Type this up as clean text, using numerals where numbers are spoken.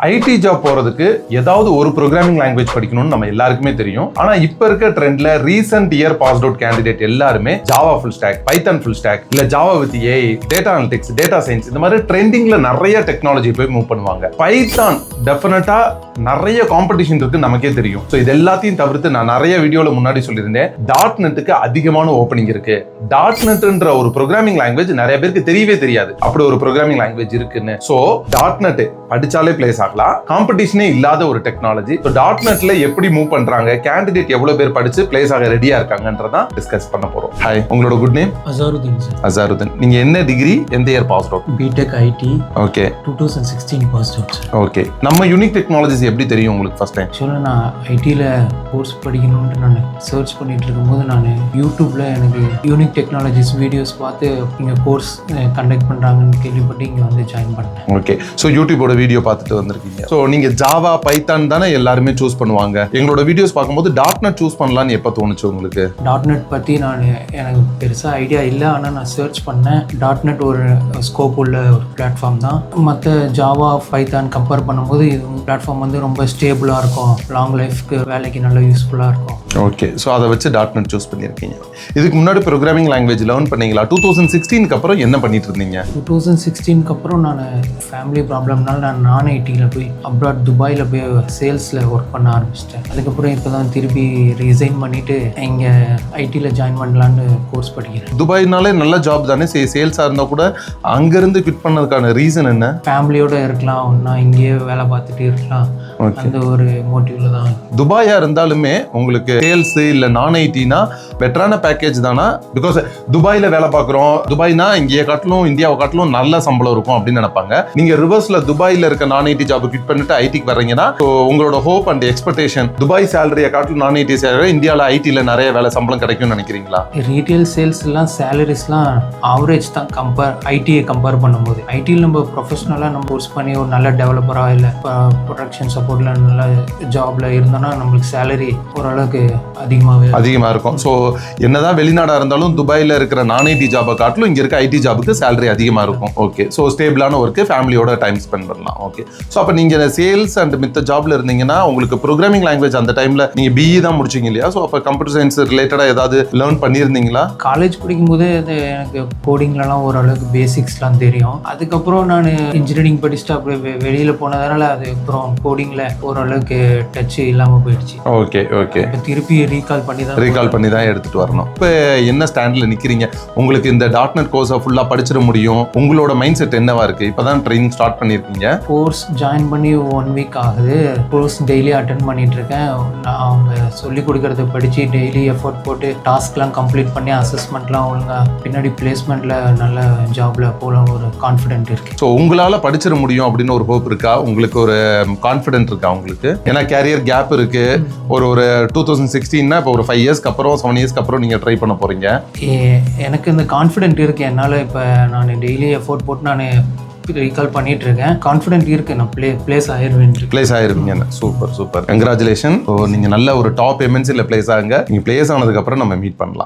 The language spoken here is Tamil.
ஐடி ஜாப் போறதுக்கு ஏதாவது ஒரு ப்ரோக்ராமிங் லாங்குவேஜ் படிக்கணும்னு நம்ம எல்லாருக்குமே தெரியும். ஆனா இப்ப இருக்க ட்ரெண்ட்ல recent year passed out candidate எல்லாருமே Java full stack, Python full stack, இல்ல Java with AI, data analytics, data science இந்த மாதிரி ட்ரெண்டிங்ல நிறைய டெக்னாலஜி போய் மூவ் பண்ணுவாங்க. பைத்தான் டெஃபினட்டா நிறைய காம்படிஷன் இருக்கு நமக்கே தெரியும். ஸோ இது எல்லாத்தையும் தவிர்த்து நான் நிறைய வீடியோல முன்னாடி சொல்லியிருந்தேன், டாட் நெட்டுக்கு அதிகமான ஓப்பனிங் இருக்கு. டாட் நெட்ன்ற ஒரு ப்ரோக்ராமிங் லாங்குவேஜ் நிறைய பேருக்கு தெரியவே தெரியாது அப்படி ஒரு ப்ரோக்ராமிங் லாங்குவேஜ் இருக்குன்னு. ஸோ டாட் நெட் படிச்சாலே பிளேஸ் ஆகலாம். காம்படிஷனே இல்லாத ஒரு டெக்னாலஜி. ஸோ டாட் நெட்ல எப்படி மூவ் பண்றாங்க, கேண்டிடேட் எவ்வளவு பேர் படிச்சு பிளேஸ் ஆக ரெடியா இருக்காங்கன்றதான் டிஸ்கஸ் பண்ண போறோம். ஹாய், உங்களோட good name? Azharuddin sir. Azharuddin. நீங்க என்ன டிகிரி, எந்த year passed out? B.Tech IT. Okay. 2016 passed out. Okay. நம்ம யூனிக் டெக்னாலஜிஸ் எப்படி தெரியும் உங்களுக்கு ஃபர்ஸ்ட் டைம்? ஆக்சுவலாக நான் ஐடியில் கோர்ஸ் படிக்கணும்னு நான் சர்ச் பண்ணிட்டு இருக்கும்போது நான் யூடியூப்ல எனக்கு யூனிக் டெக்னாலஜிஸ் வீடியோஸ் பார்த்து இங்கே கோர்ஸ் கண்டக்ட் பண்ணுறாங்கன்னு கேள்விப்பட்டு இங்கே வந்து ஜாயின் பண்ணேன். ஓகே. ஸோ யூடியூபோட வீடியோ பார்த்துட்டு வந்திருக்கீங்க. ஸோ நீங்க ஜாவா, பைத்தான் தானே எல்லாருமே சூஸ் பண்ணுவாங்க. எங்களோட வீடியோஸ் பார்க்கும்போது டாட் நெட் சூஸ் பண்ணலான்னு எப்போ தோணுச்சு உங்களுக்கு? டாட் நெட் பற்றி எனக்கு பெருசாக ஐடியா இல்லை. ஆனால் நான் சர்ச் பண்ணேன். டாட் நெட் ஒரு ஸ்கோப் உள்ள ஒரு பிளாட்ஃபார்ம் தான். மற்ற ஜாவா, பைத்தான் கம்பேர் பண்ணும்போது இது பிளாட்ஃபார்ம் வந்து ரொம்ப ஸ்டேபிளாக இருக்கும், லாங் லைஃப்க்கு வேலைக்கு நல்லா யூஸ்ஃபுல்லாக இருக்கும். ஓகே. ஸோ அதை வச்சு டாட் நெட் சூஸ் பண்ணியிருக்கீங்க. இதுக்கு முன்னாடி ப்ரோக்ராமிங் லாங்குவேஜ் லேர்ன் பண்ணீங்களா? 2016க்கு அப்புறம் என்ன பண்ணிட்டு இருந்தீங்க? 2016க்கு அப்புறம் நான் ஃபேமிலி ப்ராப்ளம்னால நான் ஐடியில் போய் அப்ராட் துபாயில் போய் சேல்ஸில் ஒர்க் பண்ண ஆரம்பிச்சிட்டேன். அதுக்கப்புறம் இப்போ தான் திருப்பி ரிசைன் பண்ணிவிட்டு இங்கே ஐடியில் ஜாயின் பண்ணலான்னு கோர்ஸ் படிக்கிறேன். துபாய்னாலே நல்ல ஜாப் தானே, சேல்ஸாக இருந்தால் கூட அங்கேருந்து குவிட் பண்ணதுக்கான ரீசன் என்ன? ஃபேமிலியோடு இருக்கலாம், நான் இங்கேயே வேலை பார்த்துட்டு இருக்கலாம், அந்த ஒரு மோட்டிவ்ல தான். துபாயாக இருந்தாலுமே உங்களுக்கு சேல்ஸ் இல்லை நான் ஐடினா பெட்டரான பேக்கேஜ் தானா? பிகாஸ் துபாயில் வேலை பார்க்குறோம், துபாய்னா இங்கே காட்டிலும் இந்தியாவை காட்டிலும் நல்ல சம்பளம் இருக்கும் அப்படின்னு நினைப்பாங்க. நீங்கள் ரிவர்ஸில் துபாயில் இருக்க நான் ஐடி ஜாப் கிட் பண்ணிட்டு ஐடிக்கு வர்றீங்கன்னா உங்களோட ஹோப் அண்ட் எக்ஸ்பெக்டேஷன் துபாய் சேலரியை காட்டிலும் நான் ஐடி சேலரி இந்தியாவில் ஐடியில் நிறைய வேலை சம்பளம் கிடைக்கும்னு நினைக்கிறீங்களா? ரீட்டைல் சேல்ஸ்லாம் சேலரிஸ்லாம் ஆவரேஜ் தான் ஐடியை கம்பேர் பண்ணும்போது. ஐடியில் நம்ம ப்ரொஃபஷனலாக நம்ம கோர்ஸ் பண்ணி ஒரு நல்ல டெவலப்பராக இல்லை ப்ரொடக்ஷன் சப்போர்ட்ல நல்ல ஜாப்ல இருந்தோம்னா நம்மளுக்கு சேலரி ஓரளவுக்கு அதிகமாக இருக்கும். ஸோ என்னதான் வெளிநாடாக இருந்தாலும் துபாயில் இருக்கிற நான் ஐடி ஜாபை காட்டிலும் இங்கே இருக்க ஐடி ஜாபுக்கு சேலரி அதிகமாக இருக்கும். ஓகே. ஸோ ஸ்டேபிளான ஒர்க்கு, ஃபேமிலியோட டைம் ஸ்பெண்ட் பண்ணலாம். ஓகே. ஸோ அப்போ நீங்கள் சேல்ஸ் அண்ட் மித்த ஜாப்ல இருந்தீங்கன்னா உங்களுக்கு ப்ரோக்ராமிங் லாங்குவேஜ் அந்த டைம்ல நீங்கள் பிஇ தான் முடிச்சிங்க இல்லையா? ஸோ அப்போ கம்ப்யூட்டர் சயின்ஸ் ரிலேட்டடாக ஏதாவது லேர்ன் பண்ணியிருந்தீங்களா? காலேஜ் படிக்கும்போது எனக்கு கோடிங்லலாம் ஓரளவுக்கு பேசிக்ஸ்லாம் தெரியும். அதுக்கப்புறம் நான் இன்ஜினியரிங் படிச்சுட்டு அப்படியே வெளியில் போனதுனால அதுக்கப்புறம் கோடிங்கில் ஓரளவுக்கு டச் இல்லாமல் போயிடுச்சு. Okay okay. திருப்பி ரீகால் பண்ணி தான் எடுத்துட்டு வரணும். இப்போ என்ன ஸ்டாண்டில் நிற்கிறீங்க? உங்களுக்கு இந்த டாட் நெட் கோர்ஸை ஃபுல்லாக படிச்சிட முடியும், உங்களோட மைண்ட் செட் என்னவா இருக்கு? இப்போ தான் ட்ரைனிங் ஸ்டார்ட் பண்ணியிருக்கீங்க. கோர்ஸ் ஜாயின் பண்ணி 1 வீக் ஆகுது. கோர்ஸ் டெய்லி அட்டென்ட் பண்ணிட்டு இருக்கேன். நான் அவங்க சொல்லி கொடுக்கறத படித்து டெய்லி எஃபோர்ட் போட்டு டாஸ்க்லாம் கம்ப்ளீட் பண்ணி அசஸ்மெண்ட்லாம் ஒழுங்காக பின்னாடி பிளேஸ்மெண்ட்டில் நல்ல ஜாப்ல போகலாம் ஒரு கான்ஃபிடென்ட் இருக்கு. ஸோ உங்களால் படிச்சிட முடியும் அப்படின்னு ஒரு ஹோப் இருக்கா? உங்களுக்கு ஒரு கான்ஃபிடென்ட் இருக்கா உங்களுக்கு? ஏன்னா கேரியர் கேப் இருக்கு. ஒரு 2016னா இப்போ ஒரு 5 இயர்ஸ்க்கு அப்புறம் 7 இயர்ஸ்க்கு அப்புறம் நீங்கள் ட்ரை பண்ண போறீங்க. எனக்கு இந்த கான்ஃபிடென்ட் இருக்கு. என்னால் இப்போ நான் டெய்லி எஃபோர்ட் போட்டு நான் ரீகால் பண்ணிட்டு இருக்கேன். கான்ஃபிடென்ட் இருக்கு, நான் பிளேஸ் ஆயிருவீங்க. Super super, congratulation. நீங்க நல்ல ஒரு டாப் எம்என்சில பிளேஸ் ஆகுங்க. நீங்க பிளேஸ் ஆனதுக்கு அப்புறம் நம்ம மீட் பண்ணலாம்.